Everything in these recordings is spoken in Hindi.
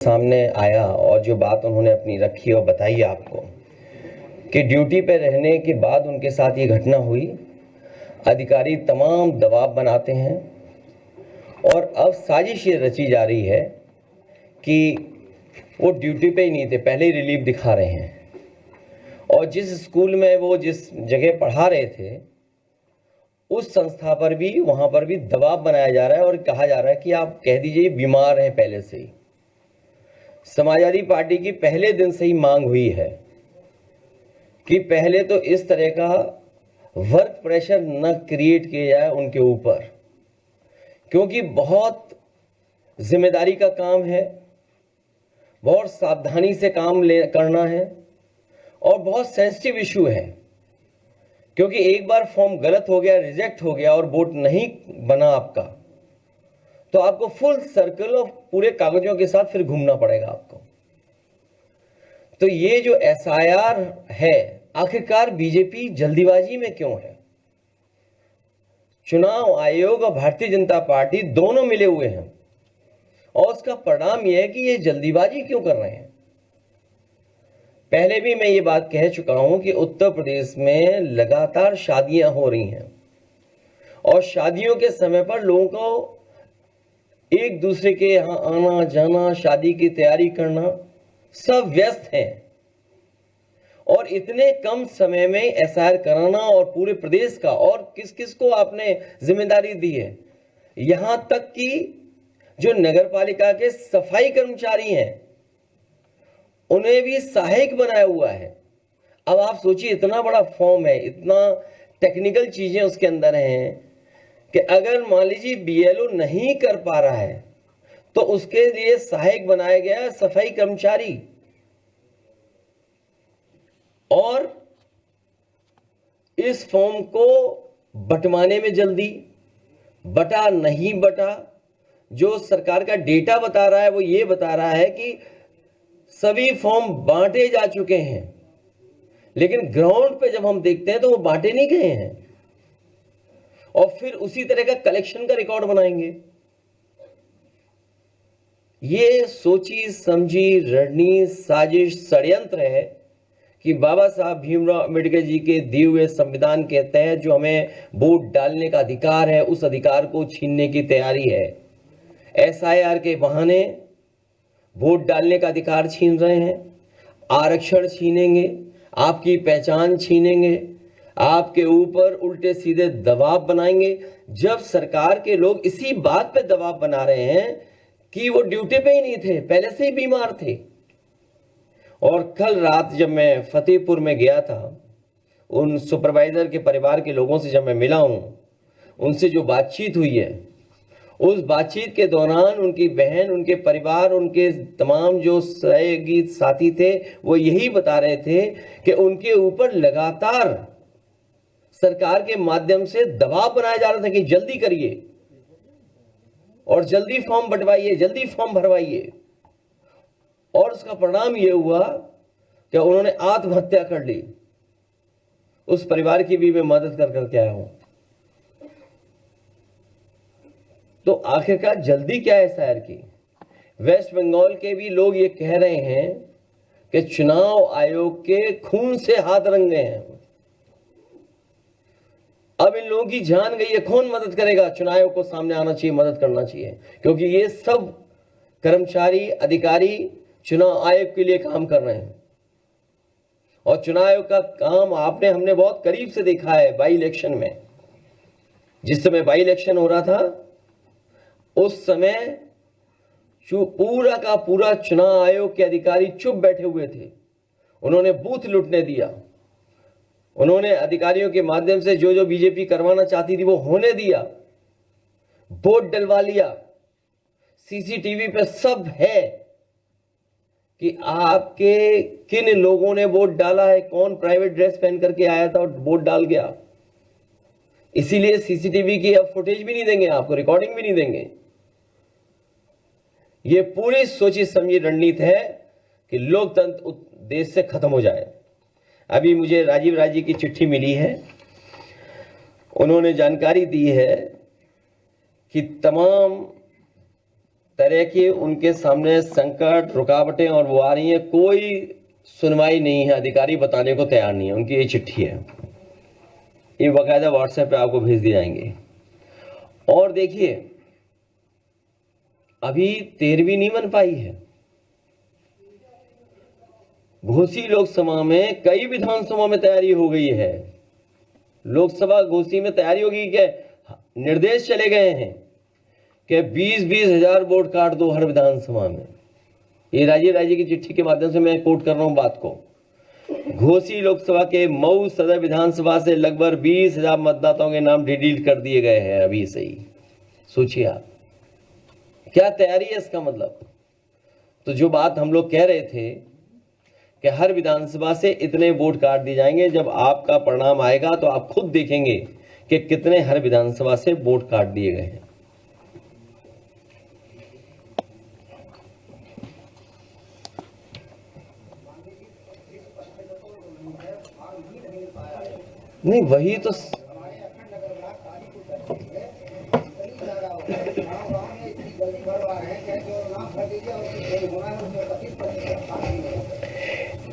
सामने आया और जो बात उन्होंने अपनी रखी और बताई आपको कि ड्यूटी पे रहने के बाद उनके साथ ये घटना हुई। अधिकारी तमाम दबाव बनाते हैं और अब साजिश ये रची जा रही है कि वो ड्यूटी पे ही नहीं थे, पहले ही रिलीफ दिखा रहे हैं और जिस स्कूल में वो जिस जगह पढ़ा रहे थे उस संस्था पर भी, वहाँ पर भी दबाव बनाया जा रहा है और कहा जा रहा है कि आप कह दीजिए बीमार हैं पहले से ही। समाजवादी पार्टी की पहले दिन से ही मांग हुई है कि पहले तो इस तरह का वर्क प्रेशर न क्रिएट किया जाए उनके ऊपर, क्योंकि बहुत जिम्मेदारी का काम है, बहुत सावधानी से काम करना है और बहुत सेंसिटिव इशू है। क्योंकि एक बार फॉर्म गलत हो गया, रिजेक्ट हो गया और वोट नहीं बना आपका, तो आपको फुल सर्कल और पूरे कागजों के साथ फिर घूमना पड़ेगा आपको। तो ये जो एसआईआर है, आखिरकार बीजेपी जल्दीबाजी में क्यों है? चुनाव आयोग और भारतीय जनता पार्टी दोनों मिले हुए हैं और उसका परिणाम यह है कि ये जल्दीबाजी क्यों कर रहे हैं। पहले भी मैं ये बात कह चुका हूं कि उत्तर प्रदेश में लगातार शादियां हो रही हैं और शादियों के समय पर लोगों को एक दूसरे के यहां आना जाना, शादी की तैयारी करना, सब व्यस्त हैं और इतने कम समय में एसआईआर कराना और पूरे प्रदेश का, और किस किस को आपने जिम्मेदारी दी है, यहां तक कि जो नगर पालिका के सफाई कर्मचारी हैं उन्हें भी सहायक बनाया हुआ है। अब आप सोचिए, इतना बड़ा फॉर्म है, इतना टेक्निकल चीजें उसके अंदर हैं कि अगर मान लीजिए बीएलओ नहीं कर पा रहा है तो उसके लिए सहायक बनाया गया है सफाई कर्मचारी। और इस फॉर्म को बंटवाने में जल्दी, बटा नहीं बटा, जो सरकार का डेटा बता रहा है वो ये बता रहा है कि सभी फॉर्म बांटे जा चुके हैं, लेकिन ग्राउंड पे जब हम देखते हैं तो वो बांटे नहीं गए हैं और फिर उसी तरह का कलेक्शन का रिकॉर्ड बनाएंगे। ये सोची समझी रणनीति, साजिश, षड्यंत्र है कि बाबा साहब भीमराव अम्बेडकर जी के दिए हुए संविधान के तहत जो हमें वोट डालने का अधिकार है, उस अधिकार को छीनने की तैयारी है। एसआईआर के बहाने वोट डालने का अधिकार छीन रहे हैं, आरक्षण छीनेंगे, आपकी पहचान छीनेंगे, आपके ऊपर उल्टे सीधे दबाव बनाएंगे। जब सरकार के लोग इसी बात पे दबाव बना रहे हैं कि वो ड्यूटी पे ही नहीं थे, पहले से ही बीमार थे। और कल रात जब मैं फतेहपुर में गया था, उन सुपरवाइजर के परिवार के लोगों से जब मैं मिला हूं, उनसे जो बातचीत हुई है, उस बातचीत के दौरान उनकी बहन, उनके परिवार, उनके तमाम जो सहयोगी साथी थे, वो यही बता रहे थे कि उनके ऊपर लगातार सरकार के माध्यम से दबाव बनाया जा रहा था कि जल्दी करिए और जल्दी फॉर्म बंटवाइए, जल्दी फॉर्म भरवाइए। और उसका परिणाम यह हुआ कि उन्होंने आत्महत्या कर ली। उस परिवार की भी मैं मदद कर करके आया हूं। तो आखिरकार जल्दी क्या है एसआईआर की? वेस्ट बंगाल के भी लोग ये कह रहे हैं कि चुनाव आयोग के खून से हाथ रंगे हैं। अब इन लोगों की जान गई है, कौन मदद करेगा? चुनाव आयोग को सामने आना चाहिए, मदद करना चाहिए, क्योंकि ये सब कर्मचारी, अधिकारी चुनाव आयोग के लिए काम कर रहे हैं। और चुनाव आयोग का काम हमने बहुत करीब से देखा है बाई इलेक्शन में। जिस समय बाई इलेक्शन हो रहा था उस समय पूरा का पूरा चुनाव आयोग के अधिकारी चुप बैठे हुए थे। उन्होंने बूथ लूटने दिया, उन्होंने अधिकारियों के माध्यम से जो जो बीजेपी करवाना चाहती थी वो होने दिया, वोट डलवा लिया। सीसीटीवी पे सब है कि आपके किन लोगों ने वोट डाला है, कौन प्राइवेट ड्रेस पहन करके आया था और वोट डाल गया। इसीलिए सीसीटीवी की अब फुटेज भी नहीं देंगे आपको, रिकॉर्डिंग भी नहीं देंगे। ये पूरी सोची समझी रणनीति है कि लोकतंत्र देश से खत्म हो जाए। अभी मुझे राजीव राय जी की चिट्ठी मिली है, उन्होंने जानकारी दी है कि तरह के उनके सामने संकट, रुकावटें और वो आ रही हैं, कोई सुनवाई नहीं है, अधिकारी बताने को तैयार नहीं है। उनकी ये चिट्ठी है, ये बाकायदा व्हाट्सएप पे आपको भेज दिए जाएंगे। और देखिए, अभी 13वीं नहीं बन पाई है। घोसी लोकसभा में, कई विधानसभा में तैयारी हो गई है। लोकसभा घोसी में तैयारी होगी कि निर्देश चले गए हैं कि 20-20 हजार वोट काट दो हर विधानसभा में। ये राज्य की चिट्ठी के माध्यम से मैं कोट कर रहा हूं बात को। घोसी लोकसभा के मऊ सदर विधानसभा से लगभग 20,000 मतदाताओं के नाम डिलीट कर दिए गए हैं अभी से ही। सोचिए आप, क्या तैयारी है इसका मतलब। तो जो बात हम लोग कह रहे थे कि हर विधानसभा से इतने वोट काट दिए जाएंगे, जब आपका परिणाम आएगा तो आप खुद देखेंगे कि कितने हर विधानसभा से वोट काट दिए गए हैं। नहीं, वही तो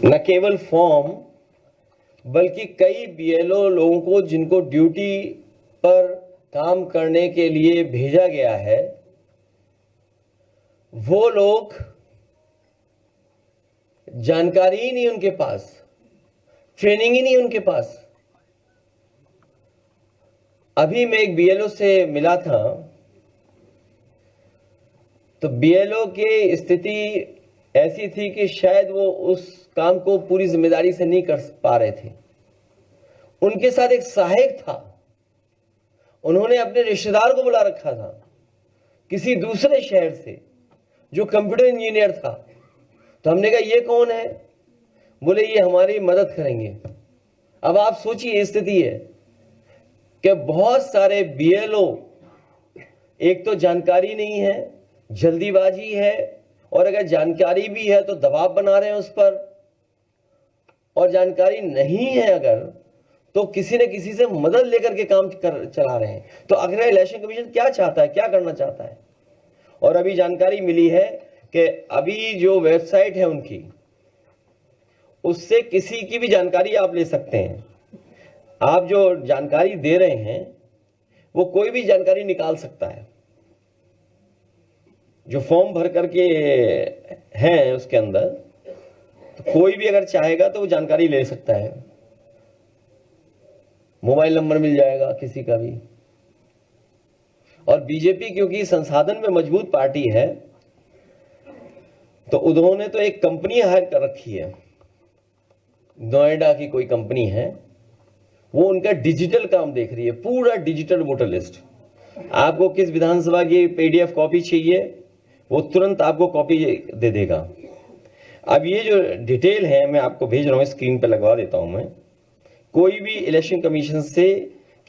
न केवल फॉर्म बल्कि कई बीएलओ लोगों को जिनको ड्यूटी पर काम करने के लिए भेजा गया है, वो लोग जानकारी ही नहीं उनके पास, ट्रेनिंग ही नहीं उनके पास। अभी मैं एक बीएलओ से मिला था, तो बीएलओ की स्थिति ऐसी थी कि शायद वो उस काम को पूरी जिम्मेदारी से नहीं कर पा रहे थे। उनके साथ एक सहायक था, उन्होंने अपने रिश्तेदार को बुला रखा था किसी दूसरे शहर से, जो कंप्यूटर इंजीनियर था। तो हमने कहा ये कौन है? बोले ये हमारी मदद करेंगे। अब आप सोचिए, स्थिति है कि बहुत सारे बीएलओ, एक तो जानकारी नहीं है, जल्दीबाजी है, और अगर जानकारी भी है तो दबाव बना रहे हैं उस पर, और जानकारी नहीं है अगर तो किसी न किसी से मदद लेकर के काम चला रहे हैं। तो आखिर इलेक्शन कमीशन क्या चाहता है, क्या करना चाहता है? और अभी जानकारी मिली है कि अभी जो वेबसाइट है उनकी, उससे किसी की भी जानकारी आप ले सकते हैं। आप जो जानकारी दे रहे हैं वो कोई भी जानकारी निकाल सकता है। जो फॉर्म भर करके हैं उसके अंदर, तो कोई भी अगर चाहेगा तो वो जानकारी ले सकता है। मोबाइल नंबर मिल जाएगा किसी का भी। और बीजेपी क्योंकि संसाधन में मजबूत पार्टी है, तो उन्होंने तो एक कंपनी हायर कर रखी है, नोएडा की कोई कंपनी है, वो उनका डिजिटल काम देख रही है, पूरा डिजिटल वोटर लिस्ट। आपको किस विधानसभा की पीडीएफ कॉपी चाहिए, वो तुरंत आपको कॉपी दे देगा। अब ये जो डिटेल है मैं आपको भेज रहा हूँ, स्क्रीन पे लगवा देता हूं मैं। कोई भी इलेक्शन कमीशन से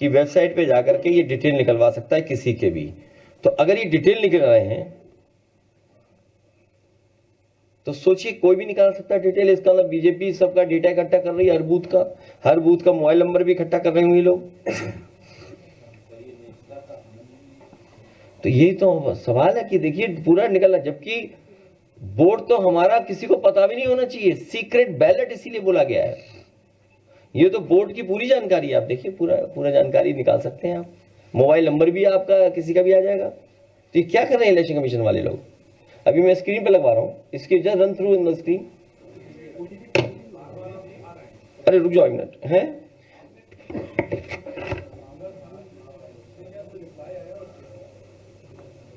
की वेबसाइट पे जाकर के ये डिटेल निकलवा सकता है किसी के भी। तो अगर ये डिटेल निकल रहे हैं तो सोचिए, कोई भी निकाल सकता है डिटेल। इसका मतलब बीजेपी सबका डेटा इकट्ठा कर रही है, हर बूथ का मोबाइल नंबर भी इकट्ठा कर रहे होंगे लोग। तो यही तो सवाल है कि देखिए पूरा निकला, जबकि वोट तो हमारा किसी को पता भी नहीं होना चाहिए, सीक्रेट बैलेट इसीलिए बोला गया है। ये तो बोर्ड की पूरी जानकारी, आप देखिए पूरा जानकारी निकाल सकते हैं आप। मोबाइल नंबर भी आपका किसी का भी आ जाएगा। तो ये क्या कर रहे हैं इलेक्शन कमीशन वाले लोग? अभी मैं स्क्रीन पे लगवा रहा हूं, इसकी just run through in the screen. अरे रुक जाओ एक मिनट, है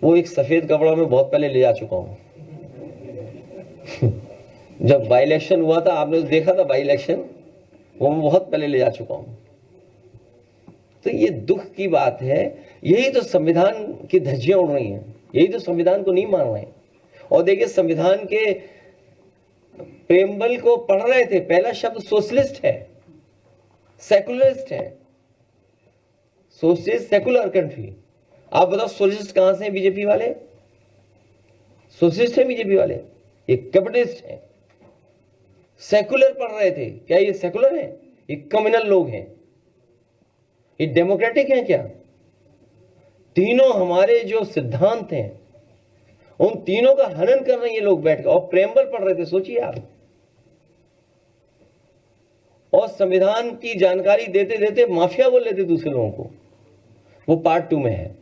वो एक सफेद कपड़ा में बहुत पहले ले जा चुका हूं। जब बाई इलेक्शन हुआ था, आपने देखा था बाई इलेक्शन, वो मैं बहुत पहले ले जा चुका हूं। तो ये दुख की बात है। यही तो संविधान की धज्जियां उड़ रही हैं, यही तो संविधान को नहीं मान रहे हैं। और देखिए, संविधान के प्रेमबल को पढ़ रहे थे, पहला शब्द सोशलिस्ट है, सेकुलरिस्ट है। Socialist secular country. आप बताओ सोशलिस्ट कहां से हैं बीजेपी वाले? सोशलिस्ट है बीजेपी वाले, ये कैपिटलिस्ट है। सेकुलर पढ़ रहे थे, क्या ये सेकुलर है? ये कम्युनल लोग हैं, ये डेमोक्रेटिक हैं क्या? तीनों हमारे जो सिद्धांत हैं उन तीनों का हनन कर रहे हैं ये लोग बैठ कर, और प्रेम्बल पढ़ रहे थे, सोचिए आप। और संविधान की जानकारी देते देते माफिया बोल लेते दूसरे लोगों को। वो पार्ट 2 में है।